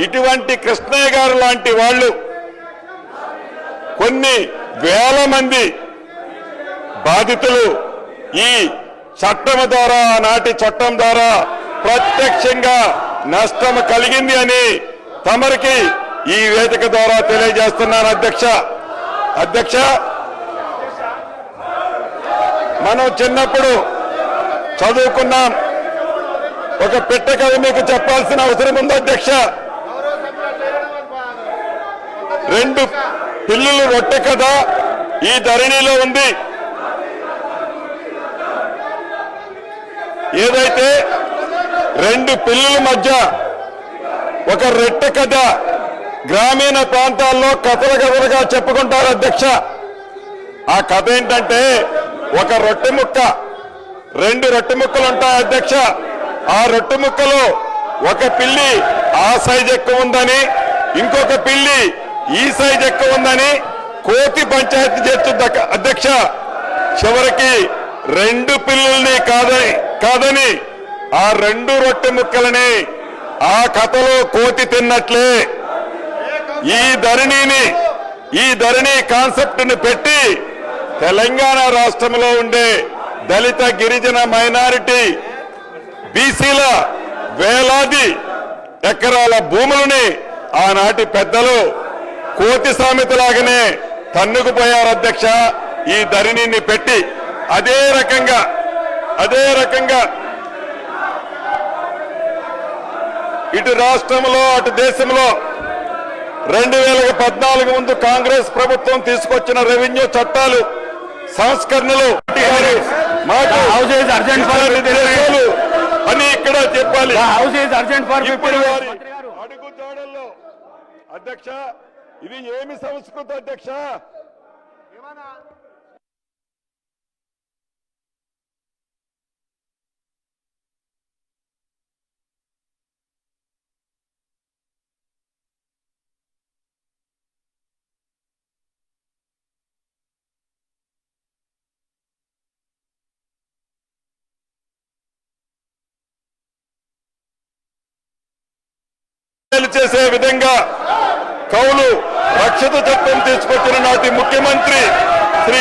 ఇటువంటి కృష్ణయ్య గారు లాంటి వాళ్ళు కొన్ని వేల మంది బాధితులు ఈ చట్టం ద్వారా, నాటి చట్టం ద్వారా ప్రత్యక్షంగా నష్టం కలిగింది అని తమరికి ఈ వేదిక ద్వారా తెలియజేస్తున్నాను అధ్యక్ష మనం చిన్నప్పుడు చదువుకున్నాం. ఒక పిట్ట కథ మీకు చెప్పాల్సిన అవసరం ఉంది అధ్యక్ష. 2 పిల్లులు రొట్టె కథ ఈ ధరణిలో ఉంది. ఏదైతే 2 పిల్లుల మధ్య ఒక రొట్టె కథ గ్రామీణ ప్రాంతాల్లో కథలుగా చెప్పుకుంటారు అధ్యక్ష. ఆ కథ ఏంటంటే, ఒక రొట్టె ముక్క, 2 రొట్టె ముక్కలు ఉంటాయి అధ్యక్ష. ఆ రొట్టె ముక్కలో ఒక పిల్లి ఆ సైజ్ ఎక్కువ ఉందని, ఇంకొక పిల్లి ఈ సైజ్ ఎక్కువ ఉందని కోతి పంచాయతీ చేస్తుంది అధ్యక్ష. చివరికి 2 పిల్లుల్ని కాదని ఆ 2 రొట్టె ముక్కలని ఆ కథలో కోతి తిన్నట్లే ఈ ధరణి కాన్సెప్ట్ ని పెట్టి తెలంగాణ రాష్ట్రంలో ఉండే దళిత, గిరిజన, మైనారిటీ, బీసీల వేలాది ఎకరాల భూములని ఆనాటి పెద్దలు కోతి సామెతలాగానే తన్నుకుపోయారు అధ్యక్ష. ఈ ధరణిని పెట్టి అదే రకంగా ఇటు రాష్ట్రంలో అటు దేశంలో 2014 ముందు కాంగ్రెస్ ప్రభుత్వం తీసుకొచ్చిన రెవెన్యూ చట్టాలు, సంస్కరణలు అని ఇక్కడ చెప్పాలి. అడుగుజాడల్లో అధ్యక్ష, ఇది ఏమి సంస్కృతి అధ్యక్ష? చేసే విధంగా కౌలు రక్షిత చట్టం తీసుకొచ్చిన నాటి ముఖ్యమంత్రి శ్రీ